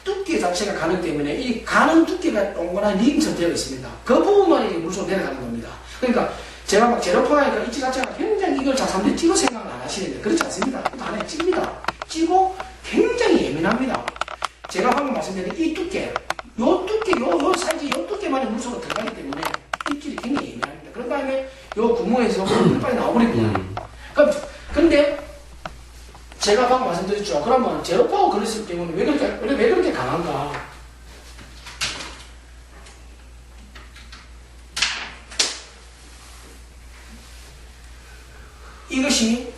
두께 자체가 가는 때문에 이 가는 두께가 동그란 링처럼 되어 있습니다. 그 부분만 물속으로 내려가는 겁니다. 그러니까 제가 막 제로파니까 이치 자체가 굉장히 이걸 자 사람들이 찍어 생각을 안 하시는데 그렇지 않습니다. 또 하나에 찝니다. 찌고 굉장히 예민합니다. 제가 방금 말씀드린 이 두께, 요 두께, 요 사이즈, 요 두께만이 물속으로 들어가기 때문에 입질이 굉장히 예민합니다. 그런 다음에 요 구멍에서 빨리 나와버립니다. 근데 제가 방금 말씀드렸죠. 그러면 제로파워 걸렸을 때문에 왜 그렇게 강한가? 이것이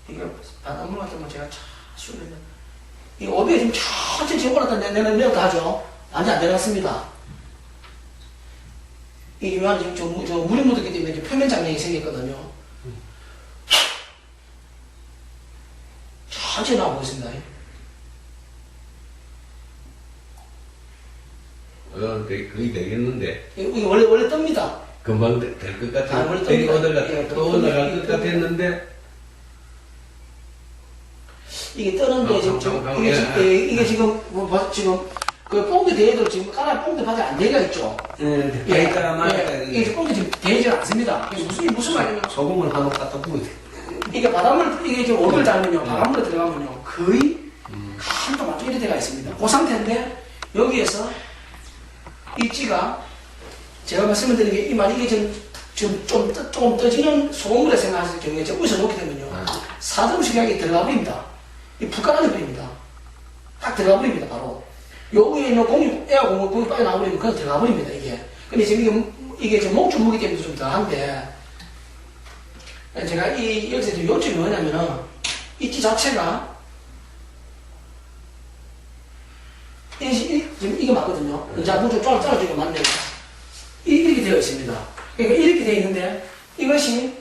이게 바닷물 같은 거 제가 쏴주면 이 오비에 지금 천천히 올랐다 내려다 하죠. 완전 안 내려갔습니다. 이 요한 지금 저 물이 묻었기 때문에 이제 표면 장력이 생겼거든요. 천천히 나와보겠습니다. 거의 되겠는데. 이게 원래 뜹니다. 금방 될 것 같아요. 원래 되게 뜹니다. 더 나갈 것 같았는데. 이게 뜨는데 이게 지금 그 뽕대 대에도 지금 까나 뽕대 바닥에 안 대가 있죠. 이게 뽕대 지금 대지 않습니다. 이게 무슨 말이냐면 소금을 한번 갖다 부어야 돼. 이게 바닷물 이게 지금 오를 달면요 바닷물에 들어가면요 거의 한도 맞죠 이렇게 되가 있습니다. 그 상태인데 여기에서 이 찌가 제가 말씀을 드린 게 이 말이 이게 지금 조금 떠지는 소금물에 생각하실 경우에 제가 웃어 놓게 되면요 사정식하게 들어가 버립니다. 이 불가능해 버립니다. 딱 들어가 버립니다. 바로 요 위에 있는 에어 공이 빨리 나와버리면 그냥 들어가 버립니다. 이게 근데 지금 이게 지금 목줄 무기 때문에 좀 더한데 제가 여기서 좀 요점이 뭐냐면은 이 찌 자체가 지금 이게 맞거든요. 자, 물 좀 잘라주기가 맞네요. 이렇게 되어 있습니다. 그러니까 이렇게 되어 있는데 이것이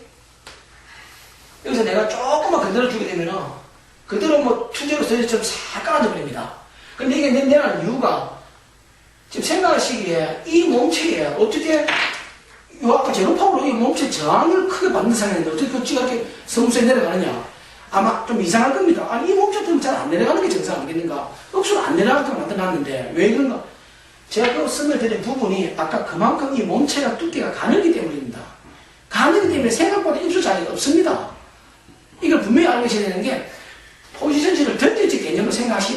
여기서 내가 조금만 건드려주게 되면은 그대로 뭐 투제로 서리처럼 싹 깔아져 버립니다. 근데 이게 내라는 이유가 지금 생각하시기에 이 몸체에 어떻게 요 아까 제로파워로 이 몸체 저항을 크게 받는 상황인데 어떻게 그 찌가 이렇게 성수에 내려가느냐? 아마 좀 이상할 겁니다. 아니, 이 몸체들은 잘 안 내려가는 게 정상 아니겠는가? 억수로 안 내려가도록 만들어놨는데, 왜 그런가? 제가 그 설명드린 부분이 아까 그만큼 이 몸체가 두께가 가늘기 때문입니다. 가늘기 때문에 생각보다 입수 자리가 없습니다. 이걸 분명히 알고 계셔야 되는 게, 포지션지를 던질지 개념을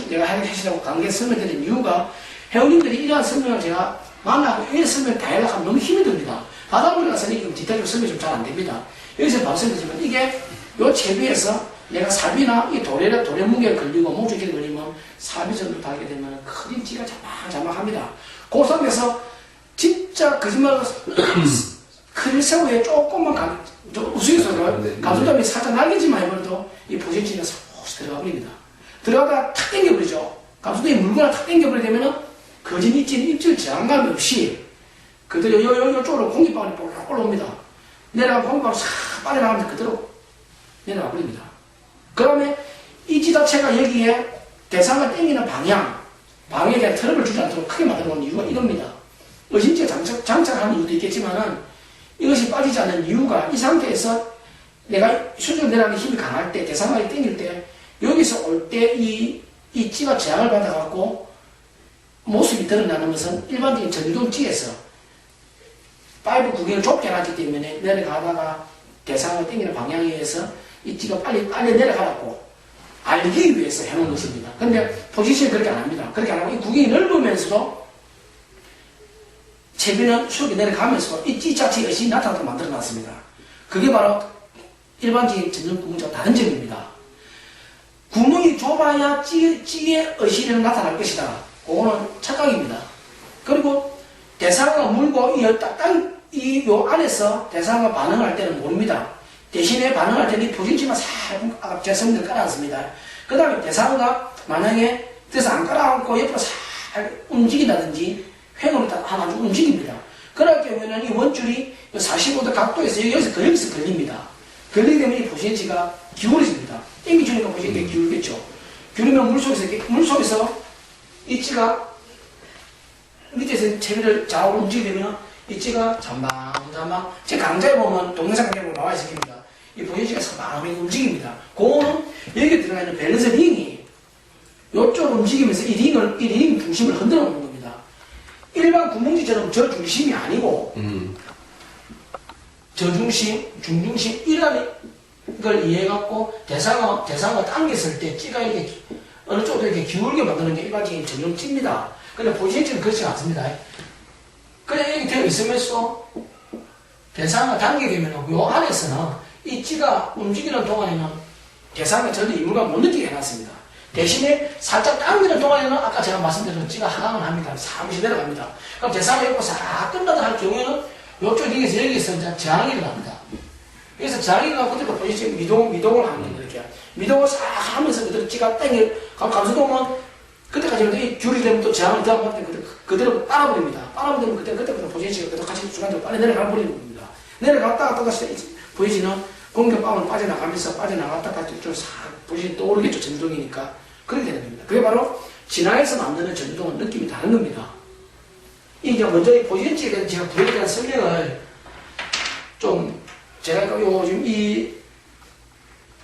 내가 하시라고 관계 설명드린 이유가, 회원님들이 이러한 설명을 제가 만나고 이 설명을 다 하려고 하면 너무 힘이 듭니다. 바닷물에 가서는 이게 디테일로 설명이 좀 잘 안 됩니다. 여기서 말씀드리지만, 이게 요 채비에서 내가 삽이나 이 도래 무게가 걸리고 목줄기가 걸리면 삽이 정도 닿게 되면 큰 찌가 자막합니다. 그 상태에서 진짜 거짓말로 큰 새우에 조금만 우스갯소리로 가슴땀이 살짝 날개지만 해버려도 이 포진치가 쏙 들어가 버립니다. 들어가다가 탁 당겨버리죠. 가슴땀이 물거나 탁 당겨버리게 거진 입질 저항감 없이 그대로 요쪽으로 공기방울이 볼록 올라옵니다. 내려가고 공기방울이 싹 빠져나가면서 그대로 내려가 버립니다. 그 다음에 이 찌 자체가 여기에 대상을 당기는 방향에 대한 트러블을 주지 않도록 크게 만들어 놓은 이유가 이겁니다. 의심체가 장착하는 이유도 있겠지만은 이것이 빠지지 않는 이유가 이 상태에서 내가 수직으로 내려가는 힘이 강할 때, 대상을 당길 때, 여기서 올 때 이 찌가 제약을 받아갖고 모습이 드러나는 것은 일반적인 전동 찌에서 파이브 구경을 좁게 해놨기 때문에 내려가다가 대상을 당기는 방향에 의해서 이 찌가 빨리 내려가라고 알기 위해서 해놓은 것입니다. 근데 포지션이 그렇게 안 합니다. 그렇게 안 하고 이 구경이 넓으면서도 채비는 수력이 내려가면서 이 찌 자체의 의식이 나타나도록 만들어 놨습니다. 그게 바로 일반적인 전동 구멍과 다른 점입니다. 구멍이 좁아야 찌의 의식이 나타날 것이다. 그거는 착각입니다. 그리고 대상어가 물고 요 안에서 대상어가 반응할 때는 모릅니다. 대신에 반응할 때는 포진치만 살짝 제 성대를 깔아놨습니다. 그 다음에 대상어가 만약에 그래서 안 깔아놓고 옆으로 살 움직인다든지 횡으로 하나 움직입니다. 그럴 경우에는 이 원줄이 45도 각도에서 여기서 걸립니다. 걸리게 되면 이 포진치가 기울어집니다. 당겨주니까 포진치가 기울겠죠. 기울면 물속에서 이 찌가 밑에서 채비를 좌우로 움직이게 되면 이 찌가 잠방 제 강좌에 보면 동영상 보면 나와 있습니다. 이 보이시가 많이 움직입니다. 그거는 여기 들어가 있는 밸런스 링이 요쪽 움직이면서 이 링 중심을 흔들어 놓는 겁니다. 일반 구멍지처럼 저중심이 아니고 저중심, 중중심 이런 걸 이해해갖고 대상어 당겼을 때 찌가 이렇게 어느 쪽도 이렇게 기울게 만드는 게 일반적인 전용 찌입니다. 근데 포지션찌는 그렇지 않습니다. 그냥 이렇게 되어 있으면서 대상어 당기게 되면 요 안에서는 이 찌가 움직이는 동안에는 대상어 전혀 이물감 못 느끼게 해놨습니다. 대신에 살짝 당기는 동안에는 아까 제가 말씀드린 찌가 하강을 합니다. 사무실 내려갑니다. 그럼 대상어 옆으로 싹 끝나다 할 경우에는 요쪽 링에서 여기서 이제 저항이 일어납니다. 그래서 저항이 일어나고 그대로 포지션 미동을 하는 거예요. 이렇게 미동을 싹 하면서 그대로 찌가 당겨 감소동은 그때까지는 이 귤이 되면 또 저항을 더하고 할 때 그대로 빨아버립니다. 빨아버리면 그때부터 포지션이 그대로 같이 중간적으로 빨리 내려가 버리는 겁니다. 내려갔다가 또 다시 보이지는 공격방으로 빠져나갔다가 좀 싹 포지션이 떠오르겠죠. 전동이니까. 그렇게 되는 겁니다. 그게 바로 진화에서 만드는 전동은 느낌이 다른 겁니다. 이제 먼저 이 포지션치에 대해서 제가 브레이크에 대한 설명을 좀 제가 요즘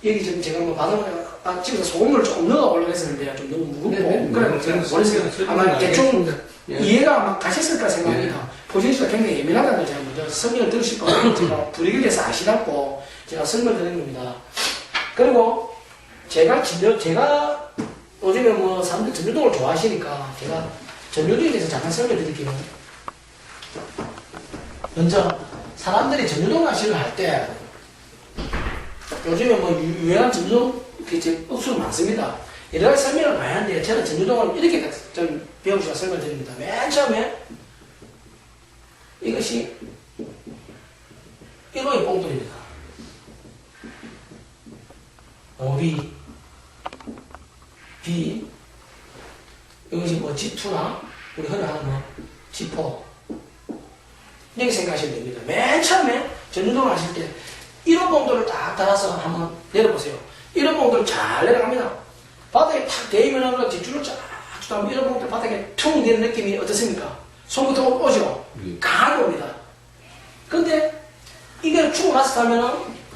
여기 지금 제가 뭐 받아보니까 집에서 소금을 조금 넣어보려고 했었는데 좀 너무 무겁고 그래서 아마 대충 이해가 아마 가셨을까 생각합니다. 포지션치가 굉장히 예민하다는 걸 제가 먼저 설명을 들으실 거예요. 제가 브레이크에 대해서 아시라고 제가 설명을 드리는 겁니다. 그리고 제가 요즘에 뭐 사람들 전유동을 좋아하시니까 제가 전유동에 대해서 잠깐 설명을 드릴게요. 먼저 사람들이 전유동 낚시를 할 때 요즘에 뭐 유행한 전유동 억수로 많습니다. 여러 가지 설명을 많이 하는데 저는 전유동을 이렇게 좀 배우시고 설명을 드립니다. 맨 처음에 이것이 1호의 뽕돌입니다. 오비 B 이것이 뭐 G2나 우리 흔히 하는 뭐 G4 이렇게 생각하시면 됩니다. 맨 처음에 전유동을 하실 때 1호 봉돌을 딱 달아서 한번 내려보세요. 1호 봉돌 잘 내려갑니다. 바닥에 탁 대이면은 뒷줄을 쫙 주다면 1호 봉돌 바닥에 퉁 내는 느낌이 어떻습니까? 손부터 오죠? 강하게 옵니다. 근데 이게 추고 나서 가면은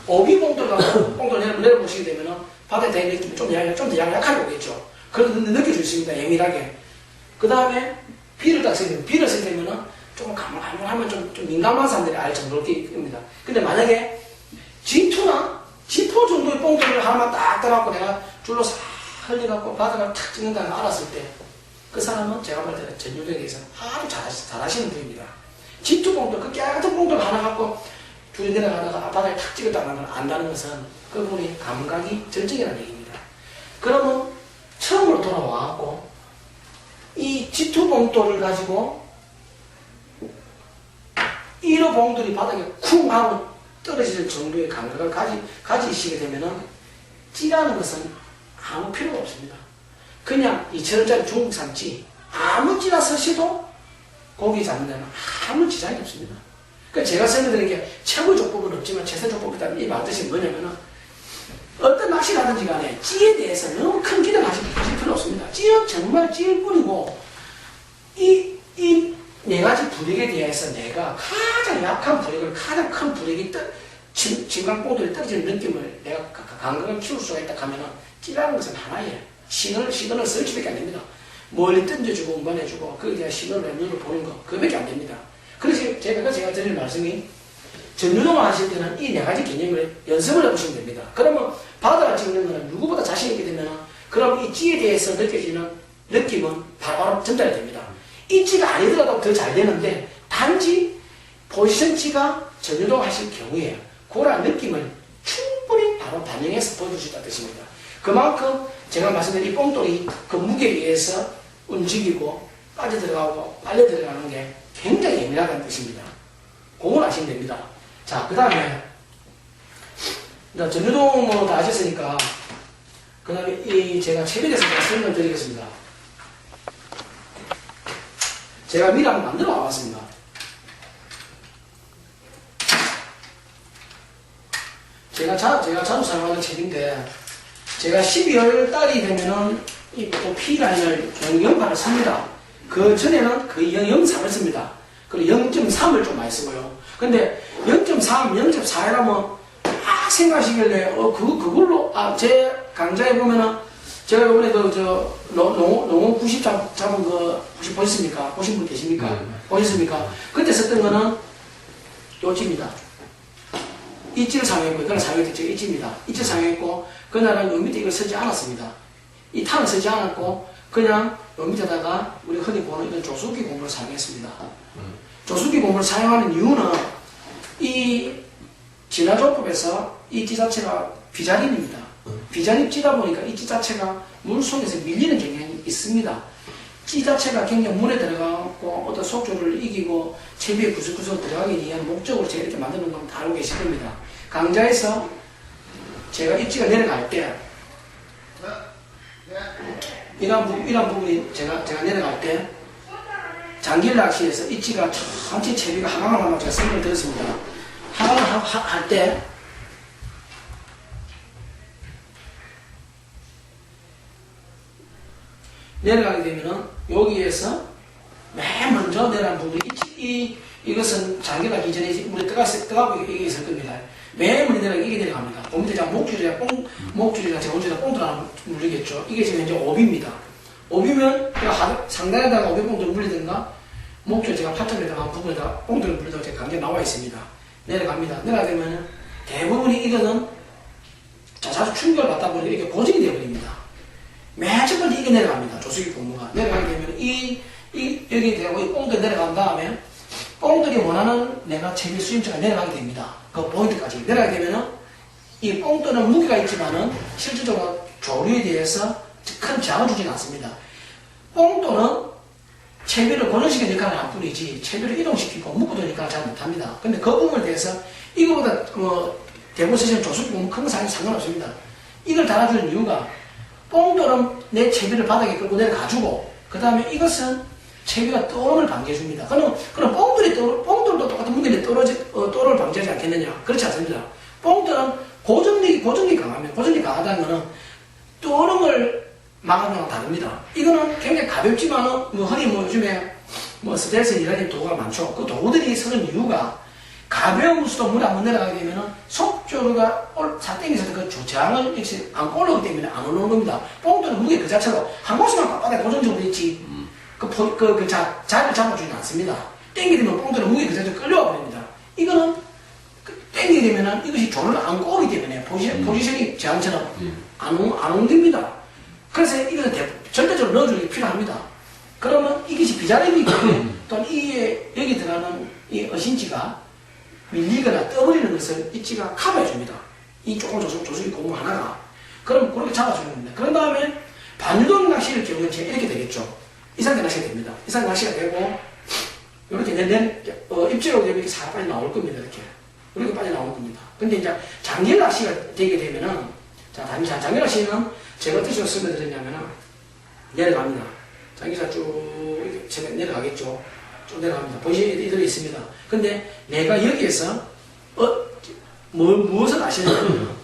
오비 봉돌 가고 봉돌 내려보시게 되면은 바닥에 대는 느낌이 좀 더 약하게 오겠죠. 그래도 느낄 수 있습니다. 예민하게. 그 다음에 B를 딱 쓰게 되면 B를 쓰게 되면은 조금 가물가물하면 좀 민감한 사람들이 알 정도로 겁니다. 근데 만약에 G2나 G4 정도의 뽕돌을 하나만 딱 따라갖고 내가 줄로 싹 흘려갖고 바닥을 탁 찍는다는 걸 알았을 때 그 사람은 제가 볼 때는 전유도에 대해서 아주 잘하시는 분입니다. G2 뽕돌, 그 깨끗한 뽕돌 하나 갖고 줄이 내려가다가 바닥에 탁 찍었다는 걸 안다는 것은 그분이 감각이 절정이라는 얘기입니다. 그러면 처음으로 돌아와갖고 이 G2 봉돌을 가지고 1호 봉돌이 바닥에 쿵 하고 떨어질 정도의 감각을 가지시게 되면은 찌라는 것은 아무 필요가 없습니다. 그냥 2,000원짜리 중국산 찌 아무 찌나 쓰셔도 고기 잡는 데는 아무 지장이 없습니다. 그러니까 제가 설명드린 게 최고 조법은 없지만 최선 조법이다 이 말뜻이 뭐냐면은 어떤 낚시를 하든지 간에 찌에 대해서 너무 큰 기대하실 필요 없습니다. 찌는 정말 찌일 뿐이고 이 네 가지 불익에 대해서 내가 가장 약한 불익을 가장 큰 불익이 진강봉돌이 떨어지는 느낌을 내가 감각을 키울 수가 있다 하면은 찌라는 것은 하나예요. 시그널을 쓸 수밖에 안 됩니다. 멀리 던져주고 운반해주고 그에 대한 시그널을 눈으로 보는 거 그거밖에 안 됩니다. 그래서 제가 드릴 말씀이 전유동을 하실 때는 이 네 가지 개념을 연습을 해보시면 됩니다. 그러면 바다를 찍는 거는 누구보다 자신 있게 되면 그럼 이 찌에 대해서 느껴지는 느낌은 바로 전달이 됩니다. 이 찌가 아니더라도 더 잘 되는데 단지 포지션 찌가 전유동 하실 경우에 그런 느낌을 충분히 바로 반영해서 보여줄 수 있다는 뜻입니다. 그만큼 제가 말씀드린 이 뽕돌이 그 무게에 의해서 움직이고 빠져들어가고 빨려 들어가는 게 굉장히 예민하다는 뜻입니다. 그걸 아시면 됩니다. 자, 그 다음에 전유동으로 다 아셨으니까 그 다음에 제가 채비에서 설명을 드리겠습니다. 제가 미리 한번 만들어 와봤습니다. 제가 자주 사용하는 채비인데 제가 12월 달이 되면은 이 보통 P라인을 0.8을 씁니다. 그 전에는 거의 0.3을 씁니다. 그리고 0.3을 좀 많이 쓰고요. 근데 0.3, 0.4이라면 막 생각하시길래, 그걸로, 제 강좌에 보면은, 제가 이번에 농원 90 잡은 거, 혹시 보셨습니까? 보신 분 계십니까? 보셨습니까? 그때 썼던 거는 요지입니다. 이지를 사용했고요. 그날 사용했던 제가 이지입니다. 이지를 사용했고, 그날은 요 밑에 이걸 쓰지 않았습니다. 이 탄을 쓰지 않았고, 그냥 요 밑에다가 우리 흔히 보는 이런 조수기 고무를 사용했습니다. 조수기 고무를 사용하는 이유는 이 진화조법에서 이 찌 자체가 비자립입니다. 비자립찌다 보니까 이 찌 자체가 물 속에서 밀리는 경향이 있습니다. 찌 자체가 굉장히 물에 들어가고 어떤 속조를 이기고 채비에 구석구석 들어가기 위한 목적으로 제가 이렇게 만드는 건 다 알고 계실 겁니다. 강좌에서 제가 입지가 내려갈 때 이런 부분이 제가 내려갈 때 장길 낚시에서 입지가 전체 채비가 하강하면 제가 설명을 드렸습니다. 하강할 때 내려가게 되면은 여기에서 맨 먼저 내려간 부분이 이것은 장기가 이전에 물에 뜨가고 이게 있을 겁니다. 맨 먼저 내려가게 이게 내려갑니다. 보면 제가 목줄이랑 제가 온줄이랑 뽕들 물리겠죠. 이게 지금 현재 업입니다. 업이면 상단에다가 업의 뽕들을 물리든가 목줄 제가 파편에다가 부분에다가 뽕들을 물리다가 제가 강제 나와 있습니다. 내려갑니다. 내려가게 되면은 대부분이 이거는 자주 충격을 받다 보니까 이게 고정이 되어버립니다. 맨 첫 번째 이게 내려갑니다. 조수기 고무가. 내려가게 되면 여기 되고 이 뽕들이 내려간 다음에 뽕들이 원하는 내가 채비 수임체가 내려가게 됩니다. 그 포인트까지. 내려가게 되면은 이 뽕들은 무게가 있지만은 실질적으로 조류에 대해서 큰 저항을 주지는 않습니다. 뽕돌은 채비를 고정시키는 역할을 할 뿐이지 채비를 이동시키고 묶어두는 역할을 잘 못합니다. 근데 그 부분에 대해서 이거보다 대부분 쓰시는 조수기 고무 큰 거 상관없습니다. 이걸 달아주는 이유가 뽕돌은 내 채비를 바닥에 끌고 내려가주고 그 다음에 이것은 채비가 떠오름을 방지해줍니다. 그럼 뽕돌도 똑같은 무게인데 떠오름을 방지하지 않겠느냐? 그렇지 않습니다. 뽕돌은 고정력이 강하면 고정력이 강하다는 것은 떠오름을 막아주는 건 다릅니다. 이거는 굉장히 가볍지만은 흔히 요즘에 스텔스 이라는 도구가 많죠. 그 도구들이 쓰는 이유가 가벼운 수도 물에 한번 내려가게 되면은 속조류가 땡겨서 그 저항을 이렇게 안고 올라오기 때문에 안 올라오는 겁니다. 뽕돌은 무게 그 자체로 한 곳에만 바닥에 고정적으로 있지 자리를 잡아주지는 않습니다. 땡기게 되면 뽕돌은 무게 그 자체로 끌려와 버립니다. 이거는 땡기게 되면은 이것이 조를 안고 오기 때문에 포지션이 저항처럼 안 옮깁니다. 그래서 이것은 절대적으로 넣어주는 게 필요합니다. 그러면 이것이 비자립이기 때문에 또는 여기 들어가는 이 어신지가 밀리거나 떠버리는 것을 입지가 커버해줍니다. 이 조금 조수기 고무 하나가. 그럼 그렇게 잡아주는 겁니다. 그런 다음에 반유동 낚시를 경우는 제가 이렇게 되겠죠. 이 상태 낚시가 됩니다. 이 상태 낚시가 되고, 이렇게 입지로 되면 이렇게 싹 빨리 나올 겁니다. 이렇게 빨리 나올 겁니다. 근데 이제 장길 낚시가 되게 되면은, 장길 낚시는 제가 어떻게 설명드렸냐면은, 내려갑니다. 장기가 쭉, 이렇게 제가 내려가겠죠. 쭉 내려갑니다. 보시면 이들이 있습니다. 근데 내가 여기에서 무엇을 아시냐면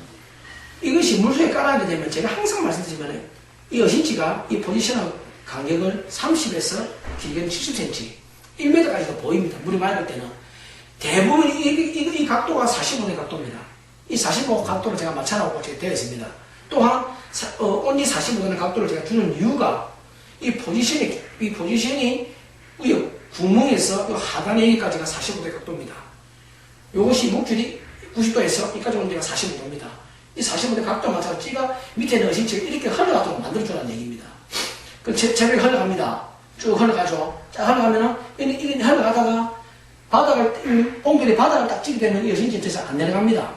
이것이 물속에 깔아하게 되면 제가 항상 말씀드리지만 이 어신지가 이 포지션의 간격을 30에서 길게는 70cm 1m까지도 보입니다. 물이 맑을 때는 대부분 이 각도가 45도 각도입니다. 이 45도 각도를 제가 맞춰놓고 제가 되어 있습니다. 또한 온리 45도의 각도를 제가 주는 이유가 이 포지션이 구멍에서 하단에 여기까지가 45도 각도입니다. 이것이 목줄이 90도에서 여기까지 오는 데가 45도입니다. 이 45도 각도 맞춰서 찌가 밑에 있는 어신치가 이렇게 흘러가도록 만들어주라는 얘기입니다. 그 채비가 흘러갑니다. 쭉 흘러가죠. 자, 흘러가면은, 이게 흘러가다가 뽕돌이 바닥을 딱 찍게 되면 이 어신치는 더 이상 안 내려갑니다.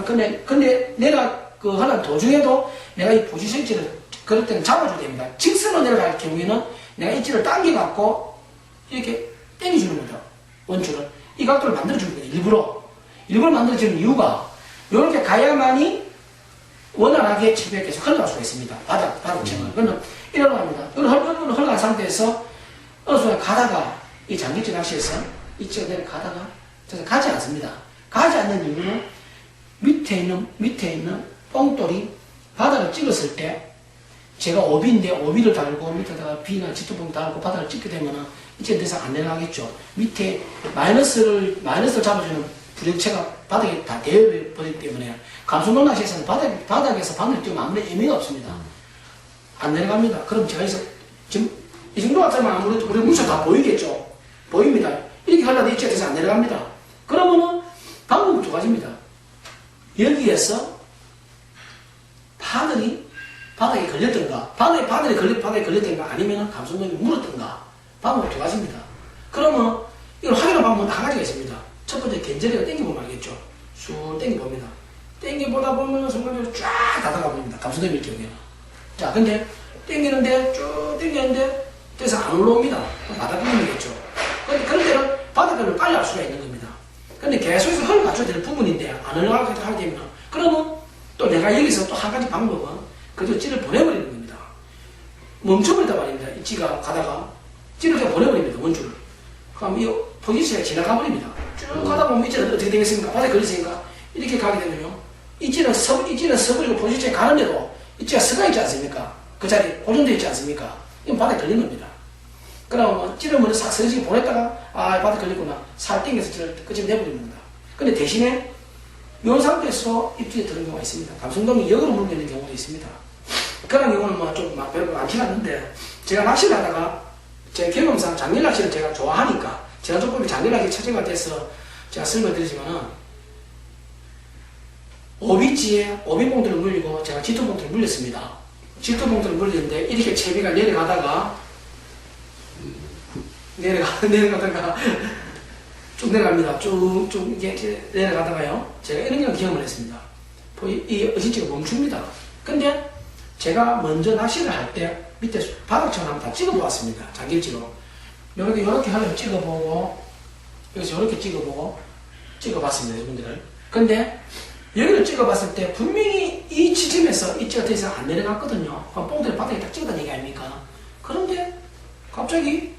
근데 내가 흘러간 도중에도 내가 이 포지션치를 그럴 때는 잡아줘야 됩니다. 직선으로 내려갈 경우에는 내가 이 찌를 당겨갖고 이렇게 당겨주는 거죠. 원줄을. 이 각도를 만들어주는 거예요. 일부러 만들어주는 이유가 이렇게 가야만이 원활하게 채비가 계속 흘러갈 수가 있습니다. 바닥처럼. 그러면 이러고 합니다. 흘러간 상태에서 어느 순간 가다가 이 장기찌 낚시에서 이 찌가 내려가다가 가지 않습니다. 가지 않는 이유는 밑에 있는 뽕돌이 바닥을 찍었을 때 제가 오비를 달고 밑에다가 B나 G토봉 달고 바닥을 찍게 되면은 이제 더 이상 안 내려가겠죠. 밑에 마이너스를 잡아주는 부력체가 바닥에 다 되어버리기 때문에 감소동 낚시에서는 바닥에서 바늘 띄우면 아무런 의미가 없습니다. 안 내려갑니다. 그럼 제가 지금 이 정도 같으면 아무래도 우리 물체 다 보이겠죠? 보입니다. 이렇게 하려도 이쪽에 돼서 안 내려갑니다. 그러면은 방법은 두 가지입니다. 여기에서 바늘이 바닥에 걸렸던가, 바닥에 걸렸던가, 아니면 감소동이 물었던가, 방법 두 가지입니다. 그러면 이걸 확인하는 방법은 한 가지가 있습니다. 첫 번째, 견저리가 당겨보면 알겠죠? 쑥 당겨봅니다. 당겨보다 보면 순간적으로 쫙 닫아가 버립니다. 감소동일 경우에는. 자, 근데 당기는데, 쭉 당기는데, 그래서 안 올라옵니다. 바닥 걸리겠죠. 그런 때는 바닥을 빨리 알 수가 있는 겁니다. 근데 계속해서 헐 갖춰야 될 부분인데, 안 올라가게 하게 되면, 그러면 또 내가 여기서 또 한 가지 방법은 그저 찌를 보내버리는 겁니다. 멈춰버리다 말입니다. 이 찌가 가다가 찌를 그냥 보내버립니다. 원줄을. 그럼 이 포지션에 지나가 버립니다. 쭉 가다 보면 이 찌는 어떻게 되겠습니까? 바닥에 걸렸으니까 이렇게 가게 되면요. 이 찌는 서버리고 포지션에 가는데도 이 찌가 서가 있지 않습니까? 그 자리에 고정되어 있지 않습니까? 이건 바닥에 걸린 겁니다. 그러면 찌를 먼저 싹 서지게 보냈다가 바닥에 걸렸구나. 살 땡겨서 찌를 끝을 내버리는 겁니다. 근데 대신에 이런 상태에서 입질이 드는 경우가 있습니다. 감성돔이 역으로 물고 있는 경우도 있습니다. 그런 경우는 별로 많지 않는데, 제가 낚시를 하다가, 제 경험상 장일 낚시를 제가 좋아하니까, 제가 조금 장일 낚시 처지가 돼서 제가 설명을 드리지만은, 오비찌에 오비봉투를 물리고, 제가 지토봉투를 물렸습니다. 지토봉투를 물렸는데, 이렇게 채비가 내려가다가, 내려가다가, 쭉 내려갑니다. 쭉 이렇게 내려가다가요. 제가 이런 경험을 했습니다. 이 어시찌가 멈춥니다. 근데 제가 먼저 낚시를 할 때 밑에 바닥처럼 한번 다 찍어보았습니다. 장길지로. 이렇게 하면 찍어보고, 여기서 이렇게 찍어봤습니다. 여러분들을. 근데 여기를 찍어봤을 때 분명히 이 지점에서 이 찌가 더 이상 안 내려갔거든요. 그럼 뽕들이 바닥에 딱 찍었다는 얘기 아닙니까? 그런데 갑자기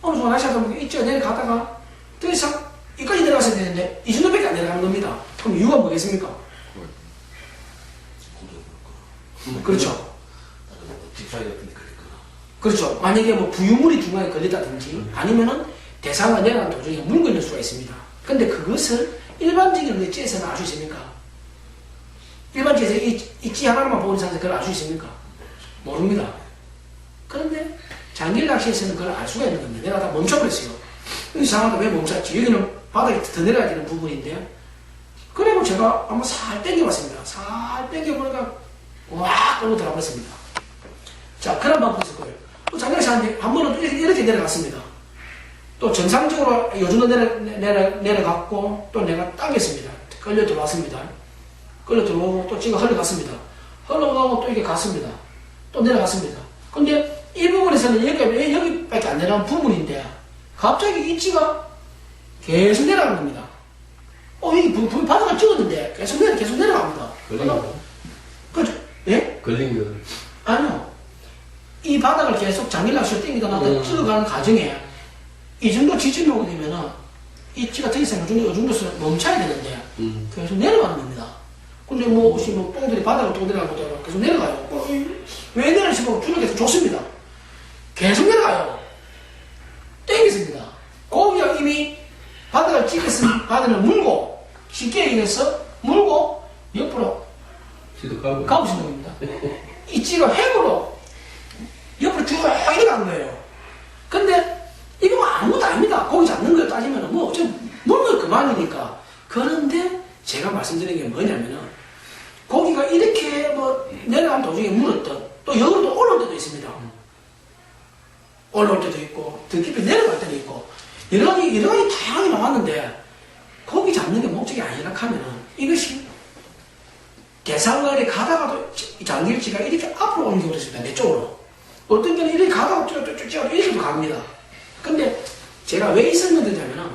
어느 순간 낚시하다 보니까 이 찌가 내려가다가 더 이상 여기까지 내려갔어야 되는데 이 정도밖에 안 내려가는 겁니다. 그럼 이유가 뭐겠습니까? 그렇죠. 그렇죠. 만약에 뭐 부유물이 중간에 걸렸다든지 아니면은 대상을 내려가는 도중에 물 걸릴 수가 있습니다. 근데 그것을 일반적인 찌에서는 알 수 있습니까? 일반적에서 이 찌 하나만 보는 상태에서 그걸 알 수 있습니까? 모릅니다. 그런데 장길 낚시에서는 그걸 알 수가 있는 겁니다. 내가 다 멈춰버렸어요. 이상하다. 왜 멈췄지? 여기는 바닥에 더 내려가야 되는 부분인데, 그리고 제가 한번 살 당겨봤습니다. 살 당겨보니까 와 끌고 들어버렸습니다. 자, 그런 방법이 있을 거예요. 또 장기를 하는데 한 번은 또 이렇게 내려갔습니다. 또 정상적으로 요즘도 내려갔고, 또 내가 당겼습니다. 끌려 들어왔습니다. 끌려 들어오고 또 지가 흘러갔습니다. 흘러가고 또 이렇게 갔습니다. 또 내려갔습니다. 근데 이 부분에서는 여기밖에 안 내려간 부분인데, 갑자기 이 찌가 계속 내려가는 겁니다. 이게 바닥을 찍었는데 계속 내려갑니다. 걸린 거? 그죠? 예? 걸린 거? 아니요. 이 바닥을 계속 장길낚시로 땡기다 나다 찍어가는 과정에 이 정도 지점이 오게 되면은 이 찌가 더 이상 이 정도에서 멈춰야 되는데 계속 내려가는 겁니다. 근데 혹시 뽕들이 바닥을 또 내려가고 계속 내려가요. 왜 내려가시고 줄을 계속 줬습니다. 계속 내려가요. 땡겼습니다. 고기가 이미 바닥을 찍었으면 바닥을 물고, 쉽게 얘기해서 물고 옆으로 가보시는 겁니다. 이 찌가 획으로 옆으로 쭉 이렇게 간 거예요. 근데 이거 뭐 아무것도 아닙니다. 고기 잡는 거 따지면 어차피 물건 그만이니까. 그런데 제가 말씀드리는 게 뭐냐면은, 고기가 이렇게 내려간 도중에 물었던, 또 여기로 또 올라올 때도 있습니다. 올라올 때도 있고, 더 깊이 내려갈 때도 있고, 여러 가지 다양하게 나왔는데, 고기 잡는 게 목적이 아니라 하면은, 이것이 대상을 가다가도 장길치가 이렇게 앞으로 오는 경우도 있습니다. 내 쪽으로. 어떤 경우는 이렇게 가다가 쭉 이렇게도 갑니다. 근데 제가 왜 이 설명을 드리냐면은,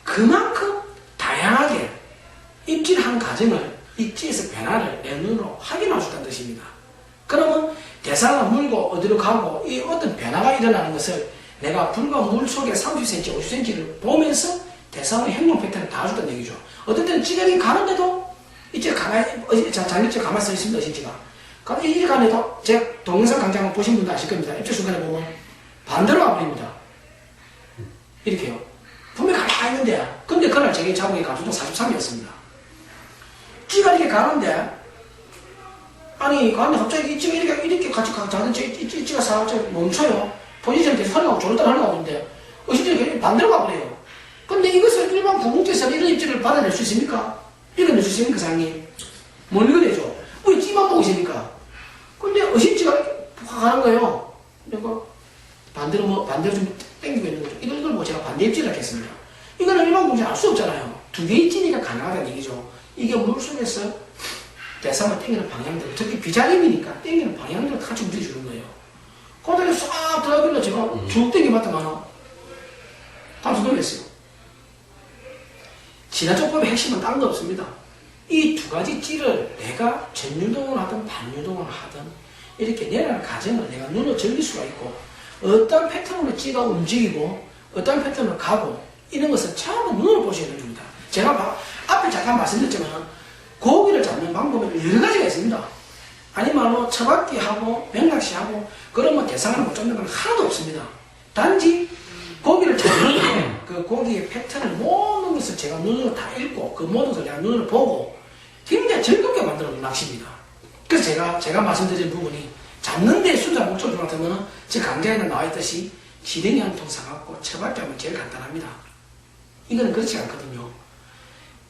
그만큼 다양하게 입질한 과정을 입지에서 변화를 내 눈으로 확인할 수 있다는 뜻입니다. 그러면 대상을 물고 어디로 가고 이 어떤 변화가 일어나는 것을 내가 불과 물 속에 30cm, 50cm를 보면서 대상의 행동 패턴을 다 준다는 얘기죠. 어떤 때는 찌개이 가는데도 이제 장일째 가만히 서 있습니다. 어신지가. 이렇게 가는데도 제가 동영상 강좌 보신 분도 아실 겁니다. 입질 순간에 보면 반대로 와버립니다. 이렇게요. 분명히 가만히 차 있는데, 근데 그날 제게 잡은 게 감속도 43이었습니다. 찌가 이렇게 가는데, 아니, 가는데 갑자기 이 찌가 이렇게 같이 가는데, 이 찌가 살짝 멈춰요. 포지션이 계속 흘러가고, 저를 따라 흘러가고 있는데, 의식적으로 반대로 가버려요. 근데 이것을 일반 구멍제에서 이런 입질을 받아낼 수 있습니까? 읽어낼 수 있습니까, 사장님? 뭘 읽어내죠? 왜 찌만 보고 있습니까? 근데 의식지가 이렇게 가는 거예요. 그러니까 반대로 좀 당기고 있는 거죠. 이걸 뭐 제가 반대 입질을 하겠습니다. 이거는 일반 공제 알 수 없잖아요. 두 개 입질이니까 가능하다는 얘기죠. 이게 물속에서 대상을 당기는 방향대로, 특히 비자림이니까 당기는 방향대로 같이 움직여주는 거예요. 거기에 싹 들어가길래 제가 쭉 당겨봤더만 다시 돌렸어요. 진화조법의 핵심은 다른 거 없습니다. 이 두 가지 찌를 내가 전유동을 하든 반유동을 하든 이렇게 내려가는 과정을 내가 눈으로 즐길 수가 있고, 어떤 패턴으로 찌가 움직이고 어떤 패턴으로 가고 이런 것을 전부 눈으로 보셔야 됩니다. 제가 앞에 잠깐 말씀드렸지만 고기를 잡는 방법은 여러 가지가 있습니다. 아니면 처박기하고 맥락시하고 그러면 대상을 못 잡는 건 하나도 없습니다. 단지 고기를 잡는 때 그 고기의 패턴을 모든 것을 제가 눈으로 다 읽고 그 모든 것을 내가 눈으로 보고 굉장히 즐겁게 만들어 놓은 낚시입니다. 그래서 제가 말씀드린 부분이 잡는 데 순수한 목적을 같으면 제 강좌에는 나와 있듯이 지렁이 한 통 사갖고 처박기하면 제일 간단합니다. 이거는 그렇지 않거든요.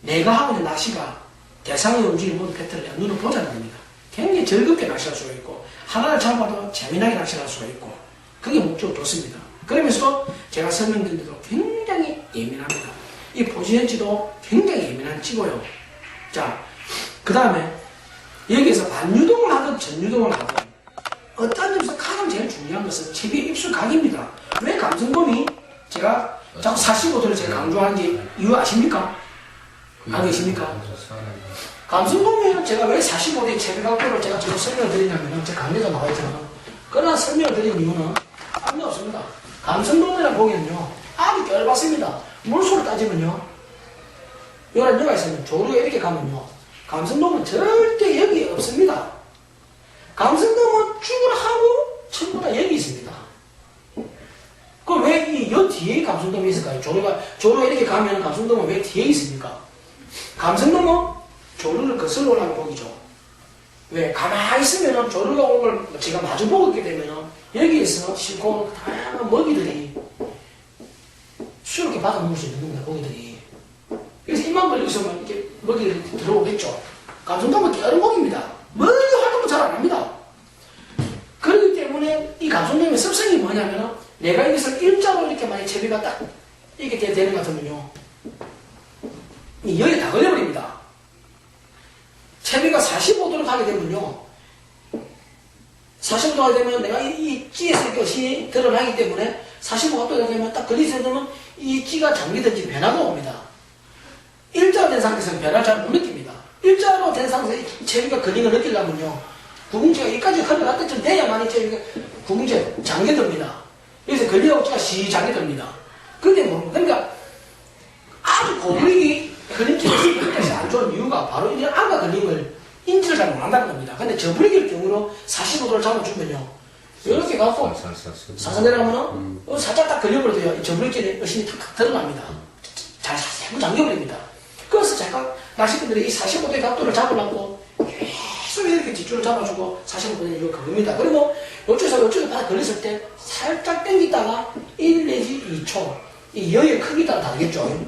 내가 하고 있는 낚시가 대상의 움직이는 모든 패턴을 내가 눈으로 보자는 겁니다. 굉장히 즐겁게 낚시할 수가 있고 하나를 잡아도 재미나게 낚시할 수가 있고 그게 목적으로 좋습니다. 그러면서 제가 설명드린 대로 굉장히 예민합니다. 이 포지션지도 굉장히 예민한 찌고요. 자, 그 다음에 여기에서 반유동을 하든 전유동을 하든 어떤 점에서 가장 제일 중요한 것은 채비의 입술 각입니다. 왜 감성돔이 제가 자꾸 45도를 제가 강조하는지 이유 아십니까? 알고 계십니까? 감성돔에는 제가 왜 45도의 채비 각도를 제가 지금 설명을 드리냐면 제 강의가 나와 있잖아요. 그러나 설명을 드린 이유는 아무 없습니다. 감성돔이라는 고기는요 아주 얇았습니다. 물소를 따지면요 요런 여가 있으면 조류가 이렇게 가면요 감성돔은 절대 여기에 없습니다. 감성돔은 출근하고 전부 다 여기 있습니다. 그럼 왜 이 여 뒤에 감성돔이 있을까요? 조류가 이렇게 가면 감성돔은 왜 뒤에 있습니까? 감성돔은 조류를 거슬러 올라가는 고기죠. 왜? 가만히 있으면 조류가 온 걸 제가 마주보고 있게 되면 여기에서 싣고 다양한 먹이들이 수요롭게 받아 먹을 수 있는 겁니다, 고기들이. 그래서 이만 벌리고 있으면 이렇게 먹이들이 들어오겠죠. 감성돔은 깨어른 고기입니다. 멀리 활동도 잘 안 합니다. 그렇기 때문에 이 감성돔의 습성이 뭐냐면 내가 여기서 일자로 이렇게 만약 채비가 딱 이렇게 되는 것 같으면요 여기 다 걸려버립니다. 채비가 45도로 가게 되면요 45도가 가게 되면 내가 이 찌에서 이것이 드러나기 때문에 45도가 되면 딱 걸리게 되면 이 찌가 잠기든지 변화가 옵니다. 일자로 된 상태에서는 변화를 잘 못 느낍니다. 일자로 된 상태에서 이 채비가 걸린 걸 느끼려면요 구궁지가 여기까지 흘러갈 때쯤 돼야만 이 채비가 구궁지가 잠겨듭니다. 여기서 걸리고 찌가 시 잠겨듭니다. 근데 뭐 그러니까 아주 고블릭이 걸림질에서 안 좋은 이유가 바로 이런 안과 걸림을 인지를 잘 못한다는 겁니다. 근데 저블릭일 경우로 45도를 잡아주면요 이렇게 갖고 사서 내려가면은 살짝 딱 걸려버려도요 이 저블릭질에 의심이 탁탁 들어갑니다. 잘 자꾸 잠겨버립니다. 그래서 제가 낚시꾼들이 이 45도의 각도를 잡으려고 계속 이렇게 뒷줄을 잡아주고 45도에 이거 걸립니다. 그리고 요쪽에서 바닥 걸렸을 때 살짝 당기다가 1 내지 2초 이 여의 크기에 따라 다르겠죠.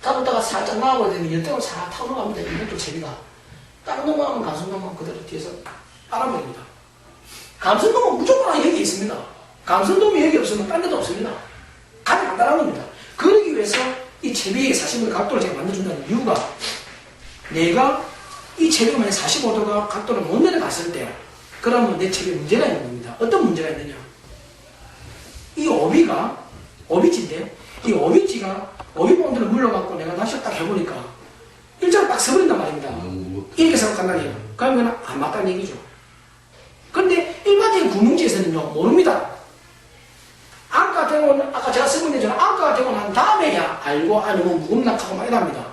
잡았다가 살짝 나와버리게 되면 열대로 싹 타고 넘어갑니다. 이것도 채비가. 딱 넘어가면 감성돔은 그대로 뒤에서 빨아버립니다. 감성돔은 무조건 여기 있습니다. 감성돔이 여기 없으면 딴 데도 없습니다. 가장 간단한 겁니다. 그러기 위해서 이 채비의 45도 각도를 제가 만들어준다는 이유가 내가 이 채비가 만약 45도가 각도를 못 내려갔을 때 그러면 내 채비에 문제가 있는 겁니다. 어떤 문제가 있느냐. 이 오비찌인데 이 오비찌가 오비본드를 물러갖고 내가 낚시를 딱 해보니까 일자로 딱 서버린단 말입니다. 이렇게 생각한다니요. 그러면 안 맞다는 얘기죠. 근데 일반적인 구멍지에서는요 모릅니다. 안가 되고 아까 제가 쓰고 있는 저는 안가가 되고 난 다음에야 알고 아니면 무겁락하고 막 이랍니다.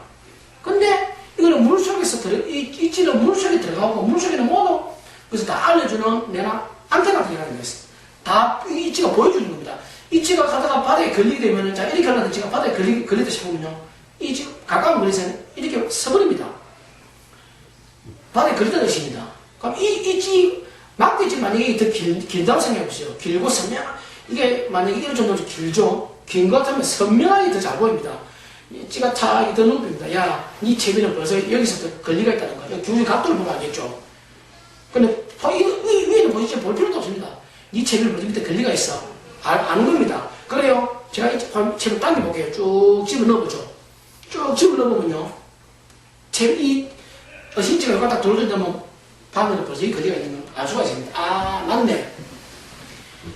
근데 이거는 물속에서 이 찌는 물속에 들어가고 물속에는 모두 그래서 다 알려주는 내가 안테나 같은 게 하는 거였어요. 다 이 찌가 보여주는 겁니다. 이 찌가 가다가 바닥에 걸리게 되면은, 자, 이렇게 하려는 찌가 바닥에 걸리다 싶으면요. 이 찌, 가까운 거리에서는 이렇게 서버립니다. 바닥에 걸리다 것입니다. 그럼 이 찌, 막대 찌 만약에 더 길다고 생각해보세요. 길고 선명, 이게 만약에 이런 정도로 길죠? 긴 것 같으면 선명하게 더 잘 보입니다. 이 찌가 탁 더 높입니다. 야, 니 채비는 벌써 여기서부터 걸리가 있다는 거야. 규정 각도를 보면 알겠죠? 근데, 위에는 보시죠. 볼 필요도 없습니다. 니 채비는 벌써 밑에 걸리가 있어. 아는 겁니다. 그래요. 제가 이 채비를 당겨볼게요. 쭉 집어넣어보죠. 쭉 집어넣어보면요. 이 어신지가 여기가 딱 돌려준다면 바늘에 벌써 이 거리가 있는 걸 알 수가 있습니다. 아, 맞네.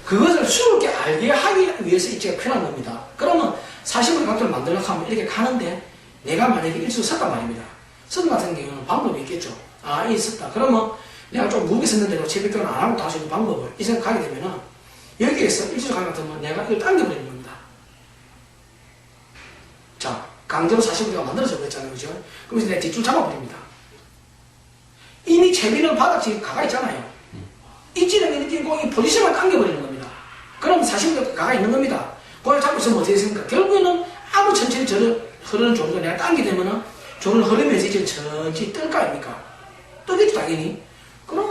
그것을 수롭게 알게 하기 위해서 입지가 필요한 겁니다. 그러면 40의 각도를 만들려고 하면 이렇게 가는데 내가 만약에 일수로 섰단 말입니다. 선 같은 경우는 방법이 있겠죠. 아, 이 섰다. 그러면 내가 좀 무게 섰는데도 채비교는 안 하고 다시 있는 방법을 이 생각하게 되면은 여기에서 일수로 가게 같으면 내가 이걸 당겨버리는 겁니다. 자, 강제로 45도가 만들어져 버렸잖아요. 그죠? 그러면서 내가 뒷줄 잡아버립니다. 이미 채비는 바닥지 가가 있잖아요. 이 찌르면 이 포지션만 당겨버리는 겁니다. 그럼 45도 가가 있는 겁니다. 그걸 잡고 있으면 어떻게 됐습니까? 결국에는 아무 천천히 저를 흐르는 조류가 내가 당기게 되면은 조를 흐르면서 이제 천천히 뜰 거 아닙니까? 뜨겠죠, 당연히. 그럼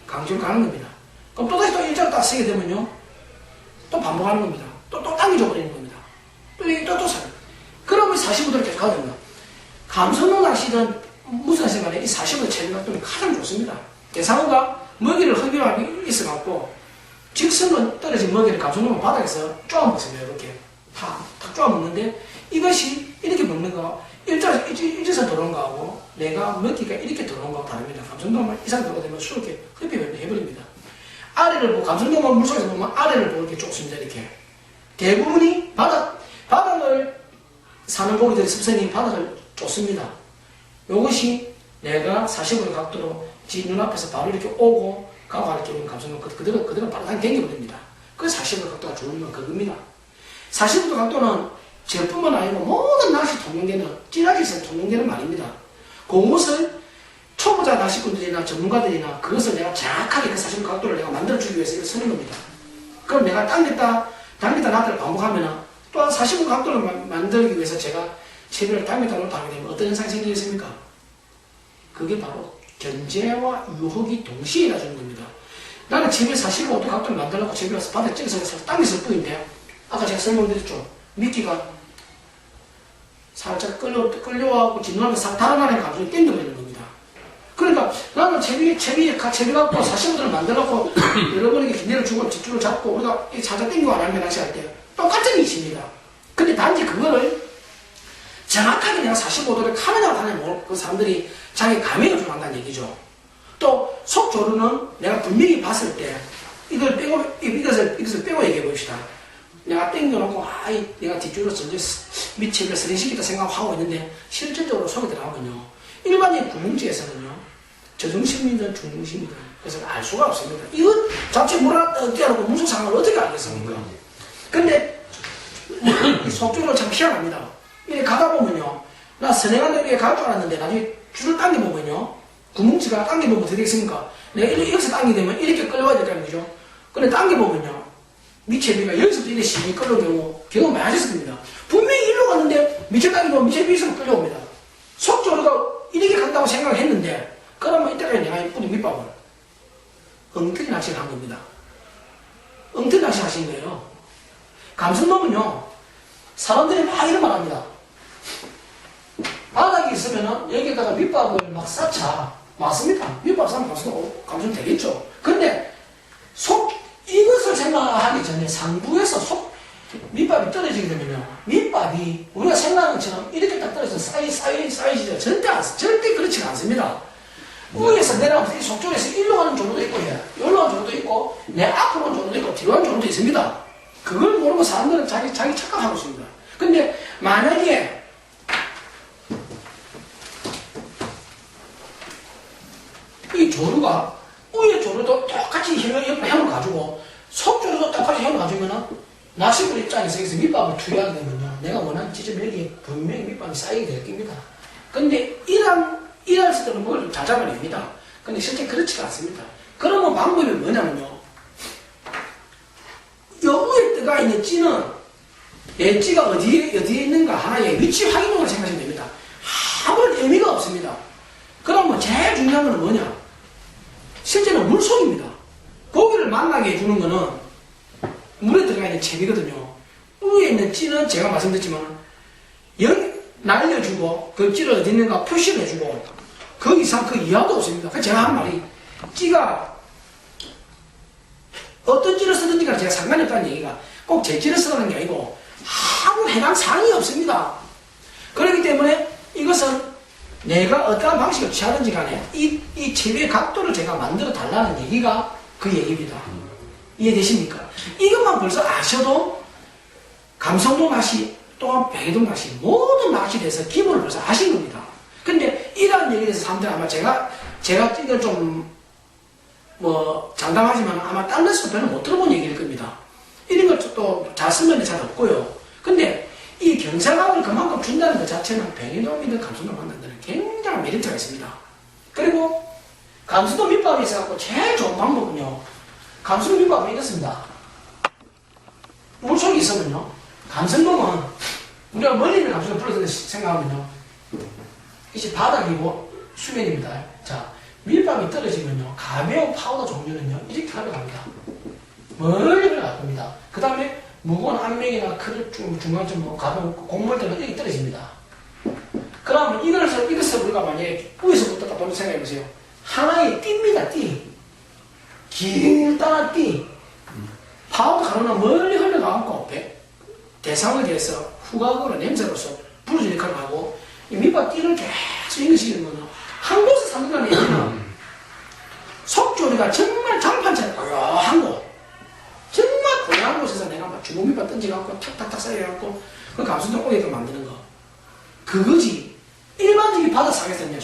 강제로 가는 겁니다. 그럼 또다시 또 일자로 딱 쓰게 되면요. 또 반복하는 겁니다. 또 당겨줘 버리는 겁니다. 또 사. 그러면 45도를 계속 가야 됩니다. 감선호 낚시든 무슨 낚시 간에 이 45도 채비 각도는 가장 좋습니다. 대상어가 먹이를 흡입하기 있어갖고 직선은 떨어진 먹이를 감선호는 바닥에서 쪼아 먹습니다. 이렇게 탁 쪼아 먹는데 이것이 이렇게 먹는 거 일자선 들어온 거하고 내가 먹기가 이렇게 들어온 거하고 다릅니다. 감선호만 이상 들어오면 수렇게 흡입을 해버립니다. 아래를 보고 감선호만 물속에서 보면 아래를 보고 이렇게 쫓습니다. 이렇게 대부분이 바닥을 사는 고기들의 습성이 바닥을 쫓습니다. 이것이 내가 45도 각도로 지 눈앞에서 바로 이렇게 오고 가고 할 경우는 감성은 그대로 바로 당겨버립니다. 그래서 45도 각도가 좋은 건 그겁니다. 45도 각도는 저뿐만 아니고 모든 낚시 통용되는 찌라기에서 통용되는 말입니다. 그것을 초보자 낚시꾼들이나 전문가들이나 그것을 내가 정확하게 그 45도 각도를 내가 만들어주기 위해서 이걸 쓰는 겁니다. 그럼 내가 당겼다 놨다를 반복하면은 또한 45도 각도를 만들기 위해서 제가 채비를 당겼다 놨다 하게 되면 어떤 현상이 생기겠습니까? 그게 바로 견제와 유혹이 동시에 일어나는 겁니다. 나는 채비 45도 각도를 만들려고 채비를 바닥에 찍어서 당겼을 뿐인데 아까 제가 설명드렸죠. 미끼가 살짝 끌려와고 뒷눈앞에 싹 달아나는 감정이 땡겨버리는 겁니다. 그러니까 나는 채비 갖고 45도를 만들려고 여러분에게 기내를 주고 집줄을 잡고 우리가 살짝 땡기고 안 하면 낚시할 때 똑같은 이치입니다. 근데 단지 그거를 정확하게 내가 45도를 카메라로 다니면 그 사람들이 자기 감각을 좀 한다는 얘기죠. 또 속조류는 내가 분명히 봤을 때 이것을 빼고 얘기해 봅시다. 내가 땡겨놓고 내가 뒷줄로 밑에 스린시키다 생각하고 있는데 실질적으로 속에 들어가면요. 일반적인 구멍지에서는요. 저중심이든 중중심이든 그래서 알 수가 없습니다. 이건 잡채 어떻게 하고 무슨 상황을 어떻게 알겠습니까? 근데 속줄을 참 희한합니다. 이렇게 가다 보면요. 나 선행한 데 위에 갈 줄 알았는데 나중에 줄을 당겨보면요. 구멍지가 당겨보면 어떻게 되겠습니까? 내가 여기서 당기면 이렇게 끌려와야 될까요? 그죠? 근데 당겨보면요. 밑채비가 여기서부터 이렇게 심히 끌려오는 경우 많이 하셨을 겁니다. 분명히 일로 갔는데 밑에 당기면 밑채비 위에서 끌려옵니다. 속조류가 이렇게 간다고 생각을 했는데 그러면 이때까지 내가 뿌린 밑밥을 엉터리 낚시를 한 겁니다. 엉터리 낚시 하신 거예요. 감성놈은요. 사람들이 막 이런 말 합니다. 바닥에 있으면은 여기다가 밑밥을 막 쌓자. 맞습니다. 밑밥 쌓으면 감성 되겠죠. 근데 이것을 생각하기 전에 상부에서 밑밥이 떨어지게 되면요. 밑밥이 우리가 생각하는 것처럼 이렇게 딱 떨어져서 쌓이지죠. 절대 그렇지가 않습니다. 위에서 내려가면서 이 속쪽에서 일로 가는 조류도 있고, 여기로 가는 조류도 있고, 내 앞으로 가는 조류도 있고, 뒤로 가는 조류도 있습니다. 그걸 모르고 사람들은 자기 착각하고 있습니다. 근데 만약에 이 조류가 위에 조류도 똑같이 형을 가지고 속조류도 똑같이 형을 가지면은 낚시꾼 입장에서 여기서 밑밥을 투여하게 되면요. 내가 원하는 지점 여기에 분명히 밑밥이 쌓이게 될 겁니다. 근데 이럴 때는 뭘 좀 잘 잡아냅니다. 근데 실제 그렇지가 않습니다. 그러면 방법이 뭐냐면요. 요 위에 들어가 있는 찌는 내 찌가 어디에 있는가 하나의 위치 확인용으로 생각하시면 됩니다. 아무런 의미가 없습니다. 그러면 제일 중요한 건 뭐냐? 실제는 물속입니다. 고기를 만나게 해주는 거는 물에 들어가 있는 채비거든요. 위에 있는 찌는 제가 말씀드렸지만 날려주고 그 찌를 어디 있는가 표시를 해주고 그 이상 그 이하도 없습니다. 그래서 제가 한 말이 찌가 어떤 찌를 쓰든지가 제가 상관이 없다는 얘기가 꼭 제 찌를 쓰라는 게 아니고 아무 해당 사항이 없습니다. 그렇기 때문에 이것은 내가 어떠한 방식을 취하든지 간에 이 채비의 각도를 제가 만들어 달라는 얘기가 그 얘기입니다. 이해되십니까? 이것만 벌써 아셔도 감성도 낚시 또한 배도 낚시 모든 낚시에 대해서 기본을 벌써 아신 겁니다. 근데 이런 얘기에 대해서 사람들이 아마 제가 이걸 좀 장담하지만 아마 딴 데서 별로 못 들어본 얘기일 겁니다. 이런 걸 또 잘 쓰면 잘 없고요. 근데 이 경사각을 그만큼 준다는 것 자체는 뱅에돔이든 감수도 만드는 데는 굉장한 메리트가 있습니다. 그리고 감수도 밑밥이 있어갖고 제일 좋은 방법은요. 감수도 밑밥은 이렇습니다. 물속에 있으면요. 감성돔은 우리가 멀리 있는 감수도 불러서 생각하면요. 이제 바닥이고 수면입니다. 자, 밀밥이 떨어지면요. 가벼운 파우더 종류는요. 이렇게 흘러갑니다. 멀리 흘러갈 겁니다. 그 다음에 무거운 암맥이나 크를 중간쯤 가벼운 곡물들은 이렇게 떨어집니다. 그러면 이것을 우리가 만약에 위에서부터 딱 보면 생각해보세요. 하나의 띠입니다, 띠. 길다란 띠. 파우더 가루나 멀리 흘러가고 대상에 대해서 후각으로 냄새로서 부러지는 역할을 하고 이 밑밥 띠를 계속 인식시키는 거는 한 곳에 산다는 얘기는 속조리가 정말 장판처럼 고요한 곳 정말 고요한 곳에서 내가 막 주먹 밑밥 던져갖고 탁탁탁 쌓여갖고 그 감수도 오게끔 만드는 거 그거지. 일반적인 바다상에서는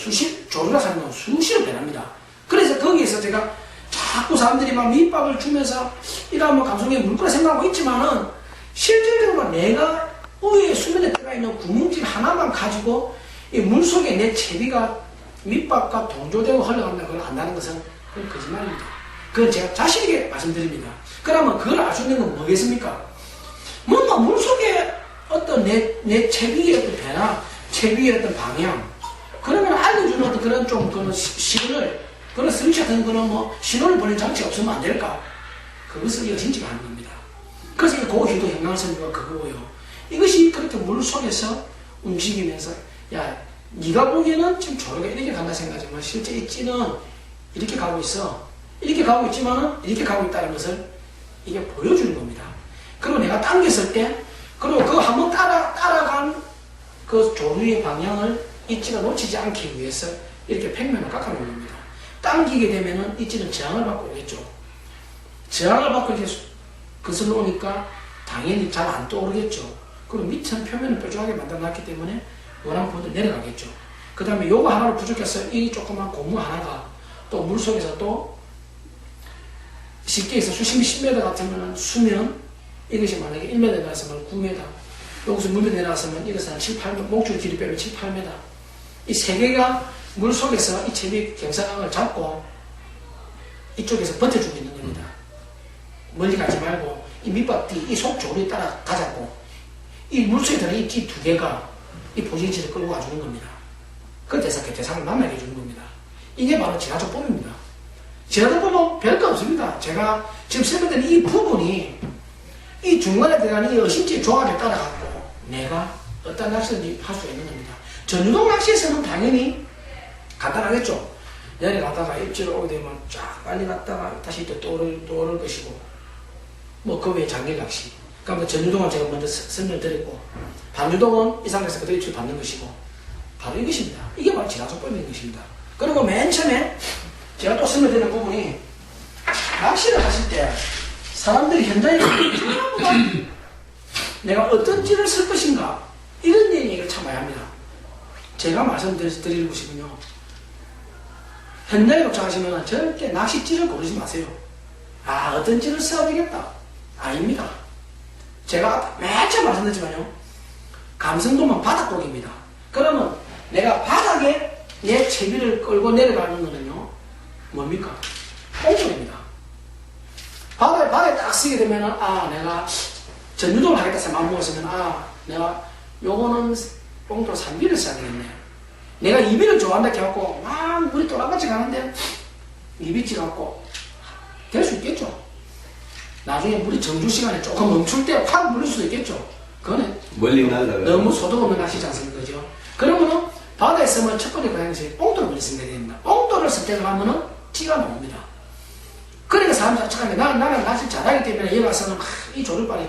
조류가 사는 건 수시로 변합니다. 그래서 거기에서 제가 자꾸 사람들이 막 밑밥을 주면서 이러면 감성에 물거라 생각하고 있지만은 실질적으로 내가 위에 수면에 들어가 있는 구멍질 하나만 가지고 이 물속에 내 채비가 밑밥과 동조되고 흘러간다는 걸 안다는 것은 그건 거짓말입니다. 그건 제가 자신있게 말씀드립니다. 그러면 그걸 알 수 있는 건 뭐겠습니까? 뭔가 물속에 어떤 내 채비의 어떤 변화, 채비의 어떤 방향, 그러면 알려주는 어떤 그런 좀 그런 신호를, 그런 스위치 같은 거는 신호를 보내는 장치가 없으면 안 될까? 그것을 여신지가 하는 겁니다. 그래서 이 고기도 형광선과 그거고요. 이것이 그렇게 물속에서 움직이면서, 야, 네가 보기에는 지금 조류가 이렇게 간다 생각하지만 실제 이 찌는 이렇게 가고 있어. 이렇게 가고 있지만은 이렇게 가고 있다는 것을 이게 보여주는 겁니다. 그리고 내가 당겼을 때, 그리고 그거 한번 따라간 그 조류의 방향을 이 찌가 놓치지 않기 위해서 이렇게 평면을 깎아놓는 겁니다. 당기게 되면은 이 찌는 저항을 받고 오겠죠. 저항을 받고 이렇게 거슬러 오니까 당연히 잘 안 떠오르겠죠. 그리고 밑은 표면을 뾰족하게 만들어놨기 때문에 원하는 부분도 내려가겠죠. 그 다음에 요거 하나로 부족해서 이 조그만 고무 하나가 또 물속에서 또 쉽게 해서 수심이 10m 같으면 수면, 이것이 만약에 1m 내려왔으면 9m, 여기서 물에 내려왔으면 이것은 한 7, 8m, 목줄 길이 빼면 7, 8m. 이 세 개가 물속에서 이 채비 경사각을 잡고 이쪽에서 버텨주고 있는 겁니다. 멀리 가지 말고 이 밑밥뒤, 이 속조리 따라 가잡고 이 물속에 들어있는 이 찌 두 개가 이 포진치를 끌고 가주는 겁니다. 그래서 대상을 만나게 해주는 겁니다. 이게 바로 지하조법입니다. 지하조법은 별거 없습니다. 제가 지금 설명드린 이 부분이 이 중간에 들어가는 이 어신지 조합에 따라가고 내가 어떤 낚시든지 할 수가 있는 겁니다. 전유동 낚시에서는 당연히 간단하겠죠. 내려가다가 입질을 오게 되면 쫙 빨리 갔다가 다시 또 오를 것이고 그 외에 장길 낚시. 그러니까 전유동은 제가 먼저 설명드렸고 반유동은 이 상태에서 그대로 입질 받는 것이고 바로 이것입니다. 이게 바로 지하조법인 것입니다. 그리고 맨 처음에 제가 또 설명드리는 부분이 낚시를 하실 때 사람들이 현장에 전부 다 내가 어떤 찌를 쓸 것인가 이런 얘기를 참아야 합니다. 제가 말씀드릴 것이군요. 현장에 도착하시면 절대 낚시찌를 고르지 마세요. 어떤 찌를 써야 되겠다. 아닙니다. 제가 맨 처음 말씀드렸지만요. 감성돔은 바닥고기입니다. 그러면 내가 바닥에 내 채비를 끌고 내려가는 거는요. 뭡니까? 꽁돌입니다. 바닥에 딱 쓰게 되면은 내가 전유도를 하겠다 해서 마음먹었으면, 아, 내가 요거는 뽕도로 3비를 써야 되겠네. 내가 2비를 좋아한다 해갖고, 막 물이 또랑같이 가는데, 2비 찍갖고, 될 수 있겠죠. 나중에 물이 정주 시간에 조금 멈출 때 확 물릴 수도 있겠죠. 그거는 멀리 날라가. 너무 소득 없는 낚시지 않습니까? 그죠? 그러면은, 바다에 있으면 첫 번째 고양이 뽕도를 물리시면 됩니다. 뽕도를 선택을 하면은, 찌가 나옵니다. 그러니까 사람들이 착한데, 나는 낚시 잘하기 때문에 여기 와서는 이 조류발이